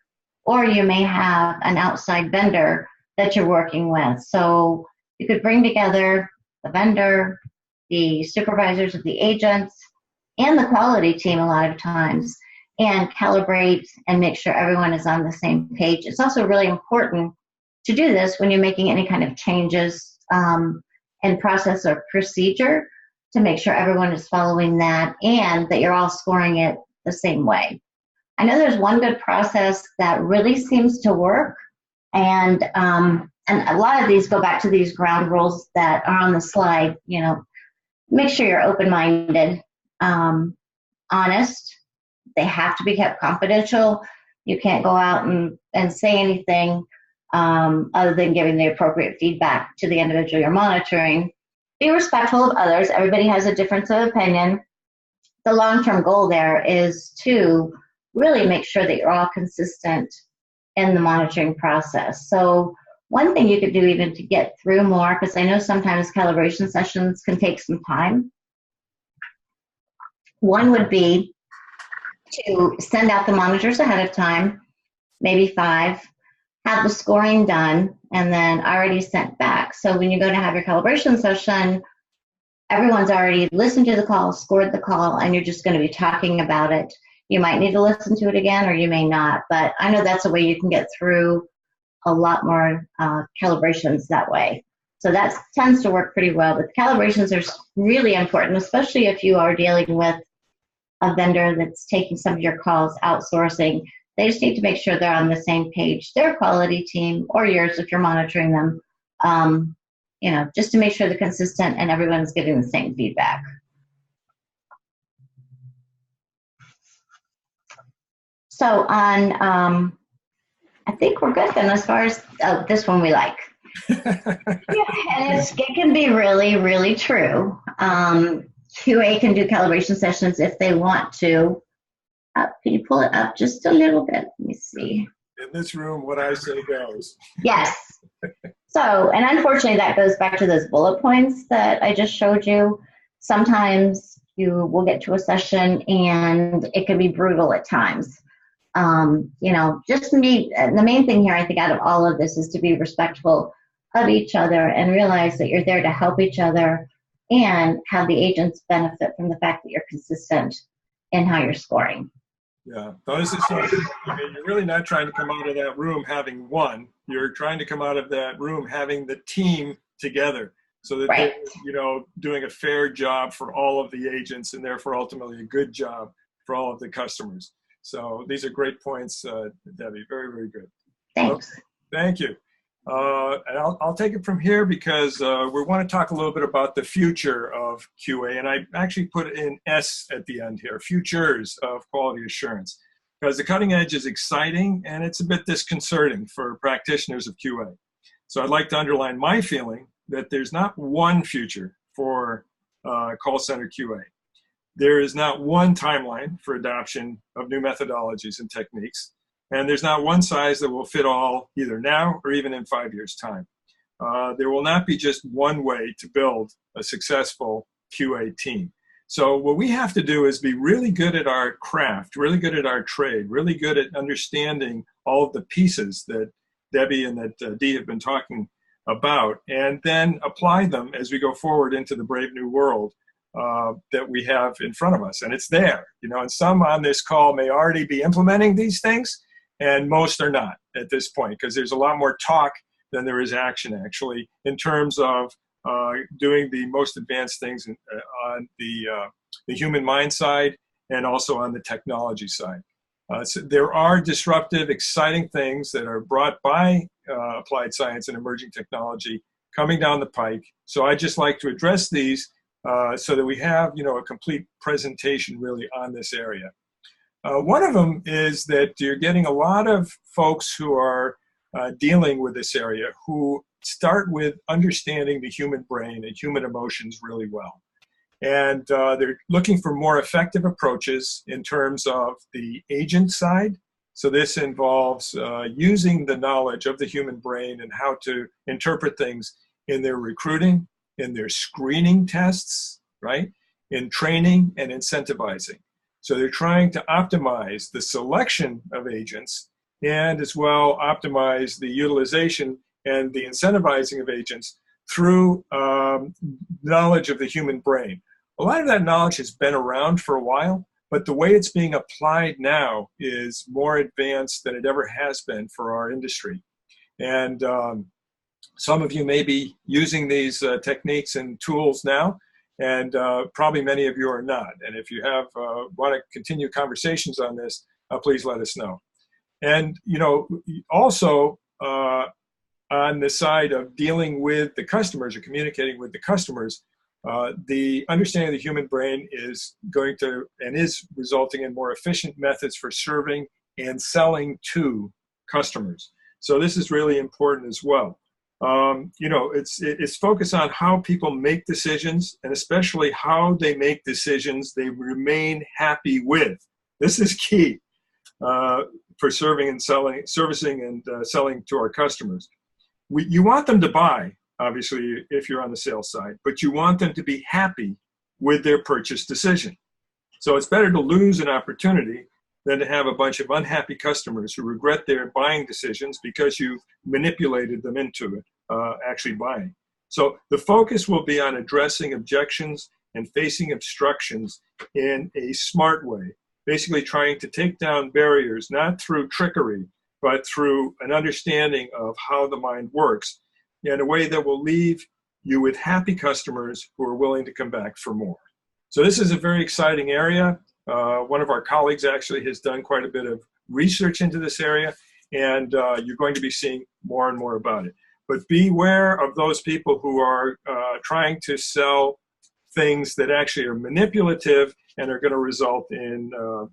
S3: or you may have an outside vendor that you're working with. So you could bring together the vendor, the supervisors of the agents, and the quality team a lot of times, and calibrate and make sure everyone is on the same page. It's also really important to do this when you're making any kind of changes in process or procedure, to make sure everyone is following that and that you're all scoring it the same way. I know there's one good process that really seems to work, and a lot of these go back to these ground rules that are on the slide. You know, make sure you're open-minded, honest. They have to be kept confidential. You can't go out and say anything other than giving the appropriate feedback to the individual you're monitoring. Be respectful of others. Everybody has a difference of opinion. The long-term goal there is to really make sure that you're all consistent in the monitoring process. So one thing you could do even to get through more, because I know sometimes calibration sessions can take some time, one would be to send out the monitors ahead of time, maybe 5, have the scoring done, and then already sent back. So when you go to have your calibration session, everyone's already listened to the call, scored the call, and you're just going to be talking about it. You might need to listen to it again, or you may not, but I know that's a way you can get through a lot more calibrations that way. So that tends to work pretty well, but calibrations are really important, especially if you are dealing with a vendor that's taking some of your calls, outsourcing. They just need to make sure they're on the same page, their quality team or yours if you're monitoring them, you know, just to make sure they're consistent and everyone's getting the same feedback. So on, I think we're good then as far as this one we like. Yeah, and it can be really, really true. QA can do calibration sessions if they want to. Can you pull it up just a little bit? Let me see.
S1: In this room, what I say goes.
S3: Yes. So, and unfortunately, that goes back to those bullet points that I just showed you. Sometimes you will get to a session and it can be brutal at times. You know, just the main thing here, I think, out of all of this is to be respectful of each other and realize that you're there to help each other and have the agents benefit from the fact that you're consistent in how you're scoring.
S1: Yeah, those are so, I mean, you're really not trying to come out of that room having won. You're trying to come out of that room having the team together, so that
S3: right.
S1: they're, you know, doing a fair job for all of the agents and therefore ultimately a good job for all of the customers. So these are great points, Debbie. Very, very good.
S3: Thanks.
S1: Okay, thank you. And I'll take it from here because we want to talk a little bit about the future of QA. And I actually put in S at the end here, futures of quality assurance, because the cutting edge is exciting and it's a bit disconcerting for practitioners of QA. So I'd like to underline my feeling that there's not one future for call center QA. There is not one timeline for adoption of new methodologies and techniques. And there's not one size that will fit all either now or even in 5 years' time. There will not be just one way to build a successful QA team. So what we have to do is be really good at our craft, really good at our trade, really good at understanding all of the pieces that Debbie and that Dee have been talking about, and then apply them as we go forward into the brave new world that we have in front of us. And it's there, you know, and some on this call may already be implementing these things, and most are not at this point, because there's a lot more talk than there is action, actually, in terms of doing the most advanced things on the human mind side and also on the technology side. So there are disruptive, exciting things that are brought by applied science and emerging technology coming down the pike. So I just like to address these so that we have, you know, a complete presentation really on this area. One of them is that you're getting a lot of folks who are dealing with this area who start with understanding the human brain and human emotions really well. And they're looking for more effective approaches in terms of the agent side. So this involves using the knowledge of the human brain and how to interpret things in their recruiting, in their screening tests, right? In training and incentivizing. So they're trying to optimize the selection of agents and as well optimize the utilization and the incentivizing of agents through knowledge of the human brain. A lot of that knowledge has been around for a while, But the way it's being applied now is more advanced than it ever has been for our industry. And some of you may be using these techniques and tools now, and probably many of you are not. And if you have want to continue conversations on this, please let us know. And also on the side of dealing with the customers or communicating with the customers, the understanding of the human brain is going to and is resulting in more efficient methods for serving and selling to customers. So this is really important as well. It's focused on how people make decisions, and especially how they make decisions they remain happy with. This is key for serving and selling, servicing and selling to our customers. You want them to buy, obviously, if you're on the sales side, but you want them to be happy with their purchase decision. So it's better to lose an opportunity than to have a bunch of unhappy customers who regret their buying decisions because you manipulated them into actually buying. So the focus will be on addressing objections and facing obstructions in a smart way, basically trying to take down barriers, not through trickery, but through an understanding of how the mind works in a way that will leave you with happy customers who are willing to come back for more. So this is a very exciting area. One of our colleagues actually has done quite a bit of research into this area, and you're going to be seeing more and more about it. But beware of those people who are trying to sell things that actually are manipulative and are going to result in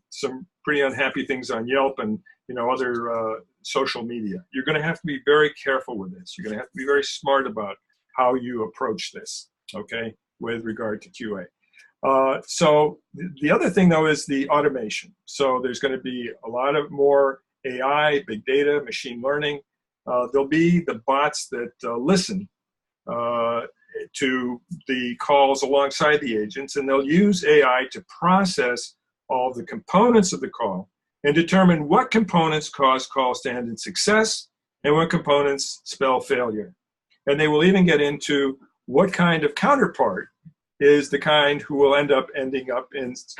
S1: some pretty unhappy things on Yelp and other social media. You're going to have to be very careful with this. You're going to have to be very smart about how you approach this, okay, with regard to QA. So the other thing, though, is the automation. So there's going to be a lot of more AI, big data, machine learning. There'll be the bots that listen to the calls alongside the agents, and they'll use AI to process all the components of the call and determine what components cause calls to end in success and what components spell failure. And they will even get into what kind of counterpart is the kind who will ending up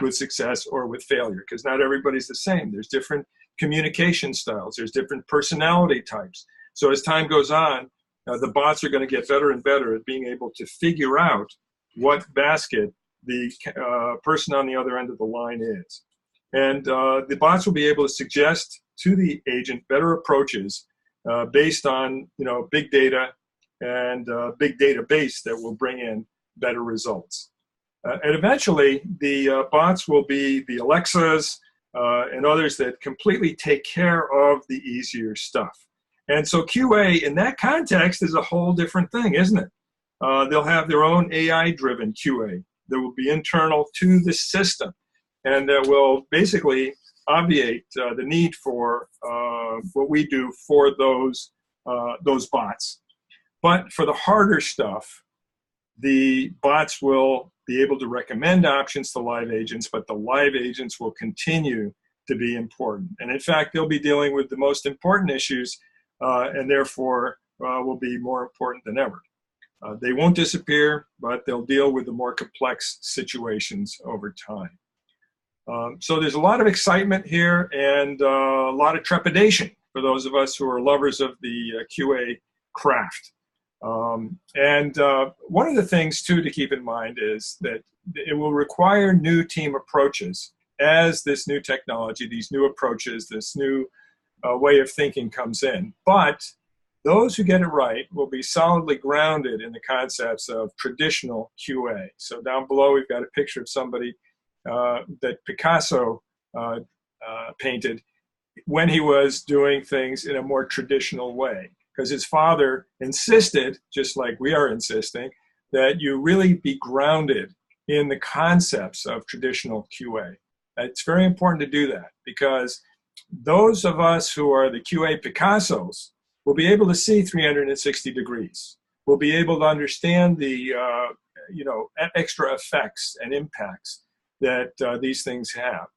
S1: with success or with failure, because not everybody's the same. There's different communication styles. There's different personality types. So as time goes on, the bots are going to get better and better at being able to figure out what basket the person on the other end of the line is. And the bots will be able to suggest to the agent better approaches based on big data and big database that will bring in better results. And eventually, the bots will be the Alexas and others that completely take care of the easier stuff. And so QA in that context is a whole different thing, isn't it? They'll have their own AI-driven QA that will be internal to the system, and that will basically obviate the need for what we do for those bots. But for the harder stuff, the bots will be able to recommend options to live agents, but the live agents will continue to be important. And in fact, they'll be dealing with the most important issues and therefore will be more important than ever. They won't disappear, but they'll deal with the more complex situations over time. So there's a lot of excitement here and a lot of trepidation for those of us who are lovers of the QA craft. And one of the things, too, to keep in mind is that it will require new team approaches as this new technology, these new approaches, this new way of thinking comes in. But those who get it right will be solidly grounded in the concepts of traditional QA. So down below, we've got a picture of somebody that Picasso painted when he was doing things in a more traditional way. Because his father insisted, just like we are insisting, that you really be grounded in the concepts of traditional QA. It's very important to do that, because those of us who are the QA Picassos will be able to see 360 degrees. We'll be able to understand the extra effects and impacts that these things have.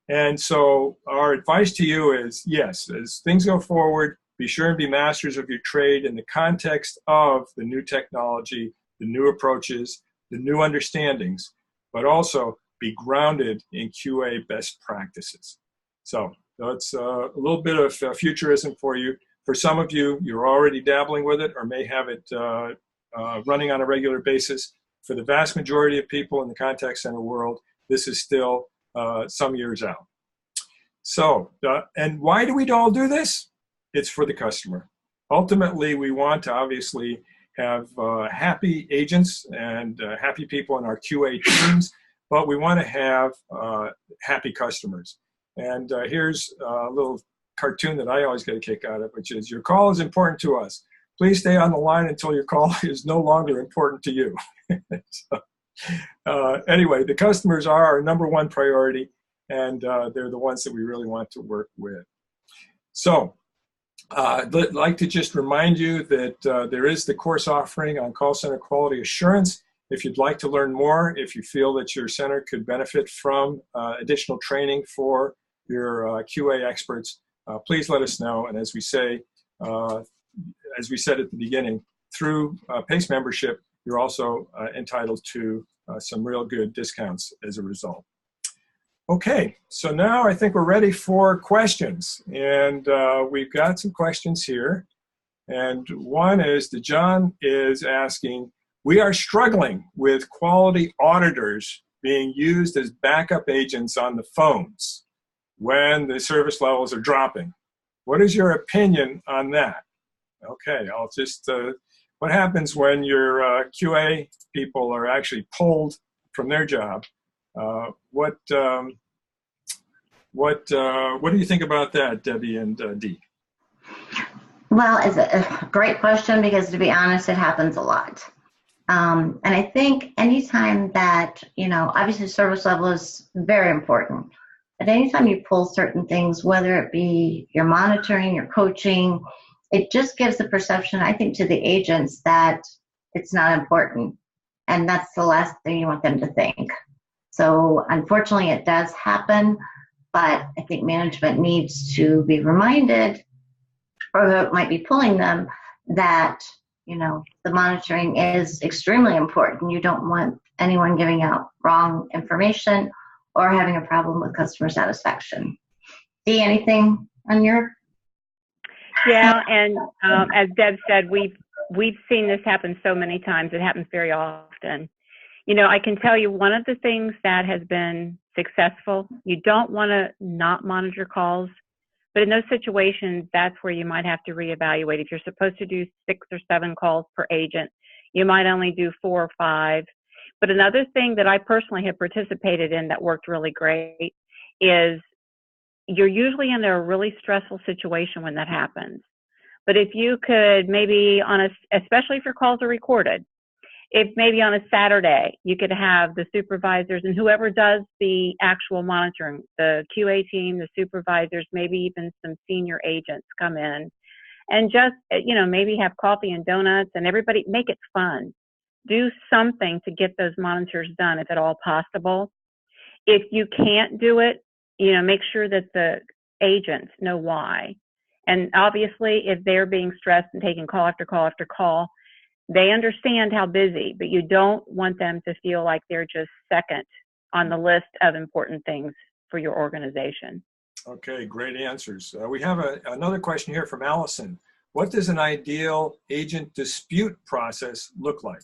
S1: And so our advice to you is, yes, as things go forward, be sure and be masters of your trade in the context of the new technology, the new approaches, the new understandings, but also be grounded in QA best practices. So that's a little bit of futurism for you. For some of you, you're already dabbling with it or may have it running on a regular basis. For the vast majority of people in the contact center world, this is still some years out. So, and why do we all do this? It's for the customer. Ultimately, we want to obviously have happy agents and happy people in our QA teams, but we want to have happy customers. And here's a little cartoon that I always get a kick out of, which is, your call is important to us. Please stay on the line until your call is no longer important to you. So, anyway, the customers are our number one priority, and they're the ones that we really want to work with. So I'd like to just remind you that there is the course offering on call center quality assurance. If you'd like to learn more, if you feel that your center could benefit from additional training for your QA experts, please let us know. And as we say, as we said at the beginning, through PACE membership, you're also entitled to some real good discounts as a result. Okay, so now I think we're ready for questions. And we've got some questions here. And one is that John is asking, we are struggling with quality auditors being used as backup agents on the phones when the service levels are dropping. What is your opinion on that? Okay, I'll just, what happens when your QA people are actually pulled from their job? What do you think about that, Debbie and Dee?
S3: Well, it's a great question because, to be honest, it happens a lot. And I think anytime that, obviously service level is very important. But anytime you pull certain things, whether it be your monitoring, your coaching, it just gives the perception, I think, to the agents that it's not important. And that's the last thing you want them to think. So unfortunately, it does happen. But I think management needs to be reminded, or it might be pulling them, that the monitoring is extremely important. You don't want anyone giving out wrong information or having a problem with customer satisfaction. Dee, anything on your?
S2: Yeah, and as Deb said, we've seen this happen so many times. It happens very often. I can tell you one of the things that has been successful, you don't want to not monitor calls, but in those situations, that's where you might have to reevaluate. If you're supposed to do 6 or 7 calls per agent, you might only do 4 or 5. But another thing that I personally have participated in that worked really great is you're usually in a really stressful situation when that happens. But if you could maybe especially if your calls are recorded, if maybe on a Saturday, you could have the supervisors and whoever does the actual monitoring, the QA team, the supervisors, maybe even some senior agents come in and just, maybe have coffee and donuts and everybody make it fun. Do something to get those monitors done if at all possible. If you can't do it, make sure that the agents know why. And obviously, if they're being stressed and taking call after call after call, they understand how busy, but you don't want them to feel like they're just second on the list of important things for your organization.
S1: Okay, great answers. We have another question here from Allison. What does an ideal agent dispute process look like?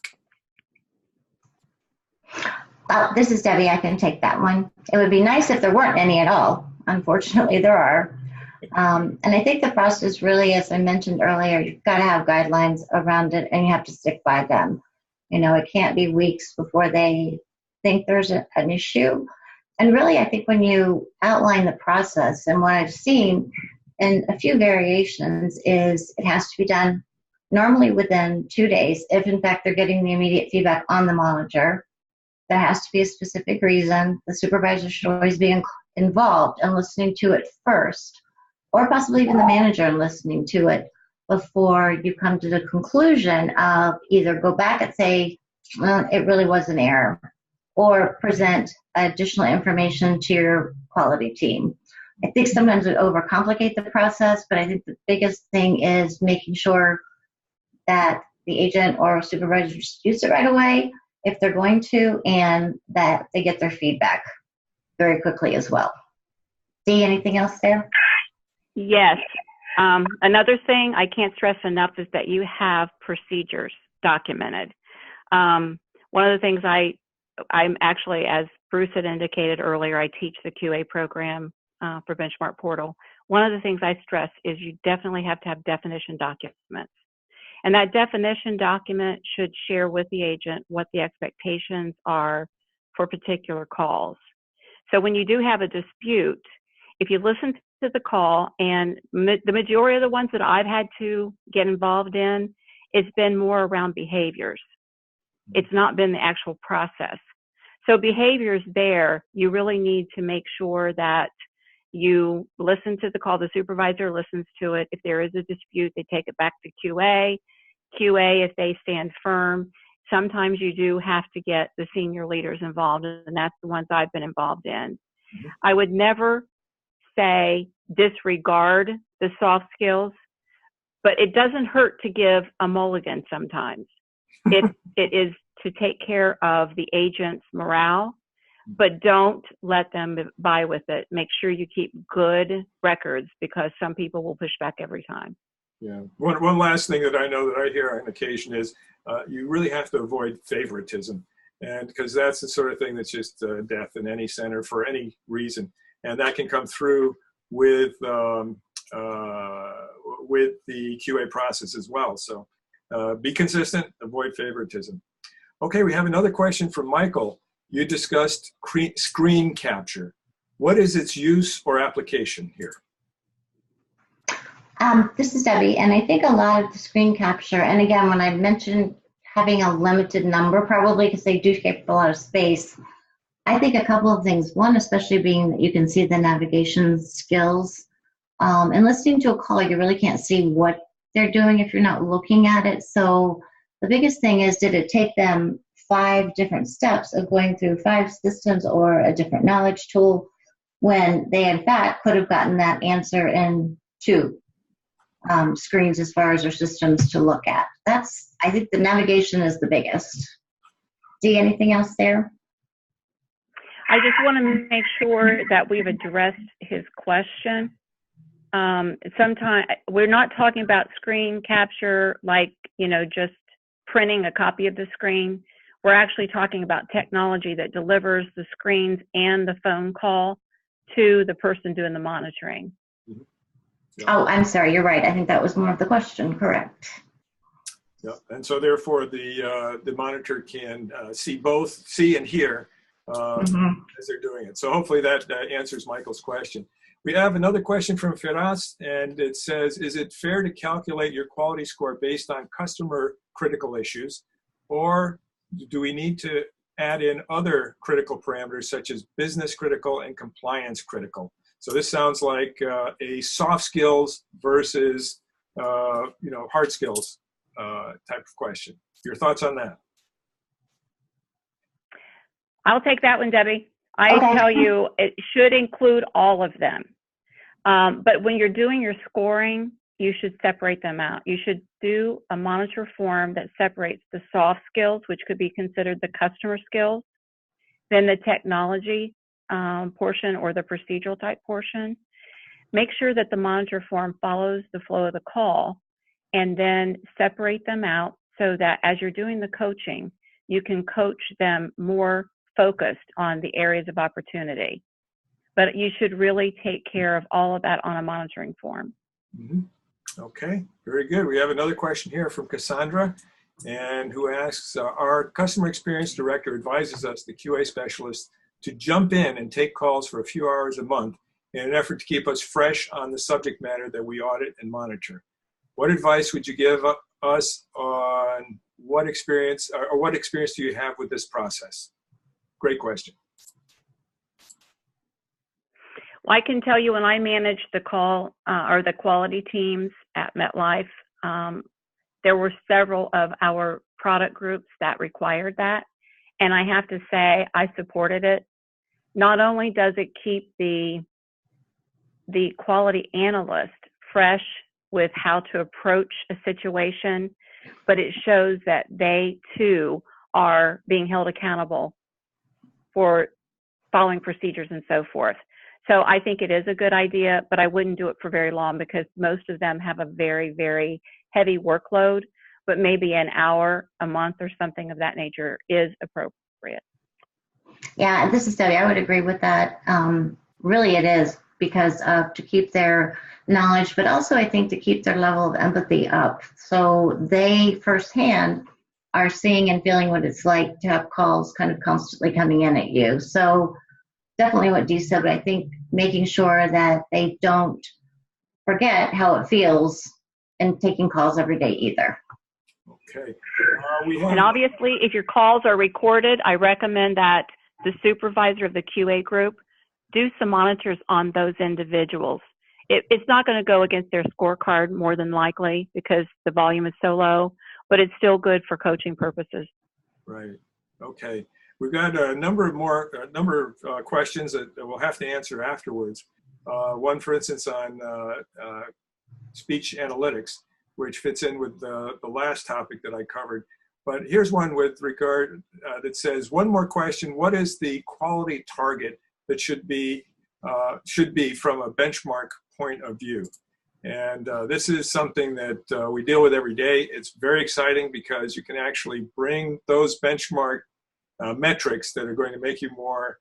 S3: This is Debbie. I can take that one. It would be nice if there weren't any at all. Unfortunately, there are. And I think the process really, as I mentioned earlier, you've got to have guidelines around it and you have to stick by them. It can't be weeks before they think there's an issue. And really, I think when you outline the process, and what I've seen in a few variations is it has to be done normally within 2 days. If in fact they're getting the immediate feedback on the monitor, there has to be a specific reason. The supervisor should always be involved in listening to it first, or possibly even the manager and listening to it before you come to the conclusion of either go back and say, well, it really was an error, or present additional information to your quality team. I think sometimes we overcomplicate the process, but I think the biggest thing is making sure that the agent or supervisor disputes it right away. if they're going to, and that they get their feedback very quickly as well. Dee, anything else there?
S2: Yes. Another thing I can't stress enough is that you have procedures documented. One of the things I'm actually, as Bruce had indicated earlier, I teach the QA program for Benchmark Portal. One of the things I stress is you definitely have to have definition documents. And that definition document should share with the agent what the expectations are for particular calls. So when you do have a dispute, if you listen to the call, and the majority of the ones that I've had to get involved in, it's been more around behaviors. It's not been the actual process. So behaviors there, you really need to make sure that you listen to the call, the supervisor listens to it. If there is a dispute, they take it back to QA. QA, if they stand firm, sometimes you do have to get the senior leaders involved, and that's the ones I've been involved in. I would never say disregard the soft skills, but it doesn't hurt to give a mulligan sometimes. It is to take care of the agent's morale, but don't let them buy with it. Make sure you keep good records, because some people will push back every time.
S1: Yeah. One last thing that I know that I hear on occasion is you really have to avoid favoritism, and because that's the sort of thing that's just death in any center for any reason, and that can come through with the QA process as well. So be consistent, avoid favoritism. Okay, we have another question from Michael. You discussed screen capture. What is its use or application here?
S3: This is Debbie, and I think a lot of the screen capture, and again, when I mentioned having a limited number, probably because they do take a lot of space, I think a couple of things. One, especially being that you can see the navigation skills. And listening to a call, you really can't see what they're doing if you're not looking at it. So the biggest thing is, did it take them 5 different steps of going through 5 systems or a different knowledge tool, when they in fact could have gotten that answer in 2 screens as far as their systems to look at? I think the navigation is the biggest. Dee, anything else there?
S2: I just want to make sure that we've addressed his question. Sometimes we're not talking about screen capture like, just printing a copy of the screen. We're actually talking about technology that delivers the screens and the phone call to the person doing the monitoring.
S1: Mm-hmm. Yeah.
S3: Oh, I'm sorry. You're right. I think that was more of the question. Correct.
S1: Yeah, and so therefore the monitor can see and hear as they're doing it. So hopefully that answers Michael's question. We have another question from Firas, and it says, is it fair to calculate your quality score based on customer critical issues, or do we need to add in other critical parameters such as business critical and compliance critical? So this sounds like a soft skills versus hard skills type of question. Your thoughts on that?
S2: I'll take that one, Debbie. I tell you, it should include all of them. But when you're doing your scoring, you should separate them out. You should do a monitor form that separates the soft skills, which could be considered the customer skills, then the technology portion or the procedural type portion. Make sure that the monitor form follows the flow of the call, and then separate them out so that as you're doing the coaching, you can coach them more focused on the areas of opportunity. But you should really take care of all of that on a monitoring form.
S1: Mm-hmm. Okay, very good. We have another question here from Cassandra, and who asks, our customer experience director advises us, the QA specialist, to jump in and take calls for a few hours a month in an effort to keep us fresh on the subject matter that we audit and monitor. What advice would you give us on what experience do you have with this process? Great question.
S2: Well, I can tell you, when I managed the call or the quality teams at MetLife, there were several of our product groups that required that. And I have to say, I supported it. Not only does it keep the quality analyst fresh with how to approach a situation, but it shows that they too are being held accountable for following procedures and so forth. So I think it is a good idea, but I wouldn't do it for very long because most of them have a very, very heavy workload, but maybe an hour, a month, or something of that nature is appropriate.
S3: Yeah, this is Debbie. I would agree with that. Really, it is because to keep their knowledge, but also I think to keep their level of empathy up. So they firsthand are seeing and feeling what it's like to have calls kind of constantly coming in at you. So definitely what Dee said, but I think making sure that they don't forget how it feels and taking calls every day either.
S1: Okay.
S2: And obviously, if your calls are recorded, I recommend that the supervisor of the QA group do some monitors on those individuals. It's not going to go against their scorecard more than likely because the volume is so low, but it's still good for coaching purposes.
S1: Right. Okay. We've got a number of questions that we'll have to answer afterwards. One, for instance, on speech analytics, which fits in with the last topic that I covered. But here's one with regard that says, one more question: what is the quality target that should be from a benchmark point of view? And this is something that we deal with every day. It's very exciting because you can actually bring those benchmark metrics that are going to make you more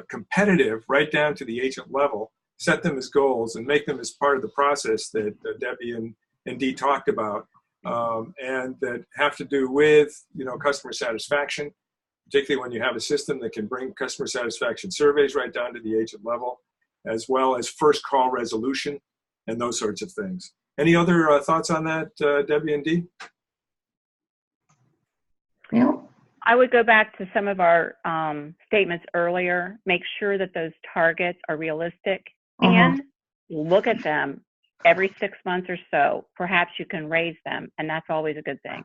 S1: competitive right down to the agent level, set them as goals and make them as part of the process that Debbie and Dee talked about, and that have to do with, customer satisfaction, particularly when you have a system that can bring customer satisfaction surveys right down to the agent level, as well as first call resolution and those sorts of things. Any other thoughts on that, Debbie and Dee?
S3: Yeah.
S2: I would go back to some of our statements earlier, make sure that those targets are realistic, and look at them every 6 months or so. Perhaps you can raise them, and that's always a good thing.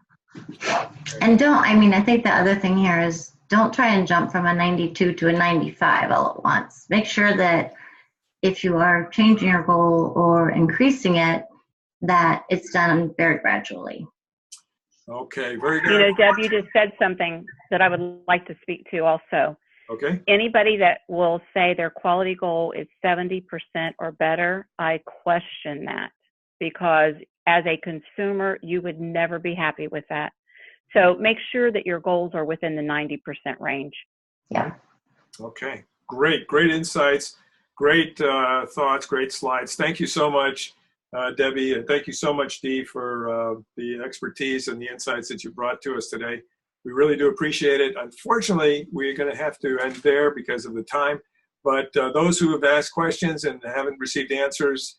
S3: And I think the other thing here is don't try and jump from a 92 to a 95 all at once. Make sure that if you are changing your goal or increasing it, that it's done very gradually.
S1: Okay, very good.
S2: Deb, you just said something that I would like to speak to also.
S1: Okay.
S2: Anybody that will say their quality goal is 70% or better, I question that, because as a consumer, you would never be happy with that. So make sure that your goals are within the 90% range.
S3: Yeah.
S1: Okay, great insights, great thoughts, great slides. Thank you so much, Debbie, and thank you so much, Dee, for the expertise and the insights that you brought to us today. We really do appreciate it. Unfortunately, we're going to have to end there because of the time, but those who have asked questions and haven't received answers,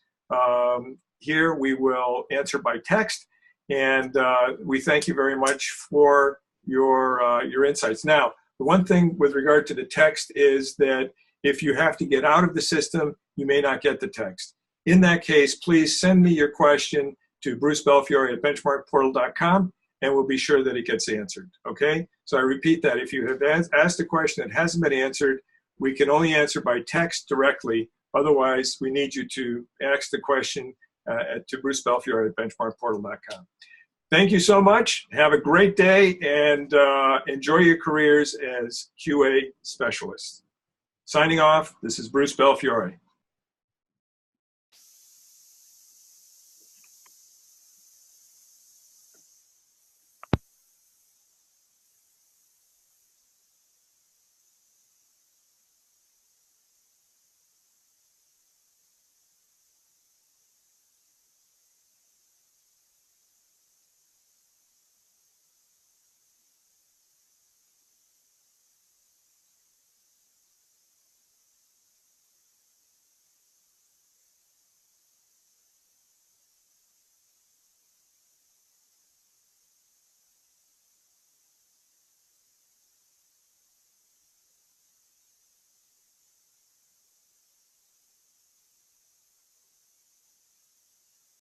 S1: here we will answer by text, and we thank you very much for your insights. Now, the one thing with regard to the text is that if you have to get out of the system, you may not get the text. In that case, please send me your question to brucebelfiore@benchmarkportal.com, and we'll be sure that it gets answered, okay? So I repeat that. If you have asked a question that hasn't been answered, we can only answer by text directly. Otherwise, we need you to ask the question to brucebelfiore@benchmarkportal.com. Thank you so much. Have a great day, and enjoy your careers as QA specialists. Signing off, this is Bruce Belfiore.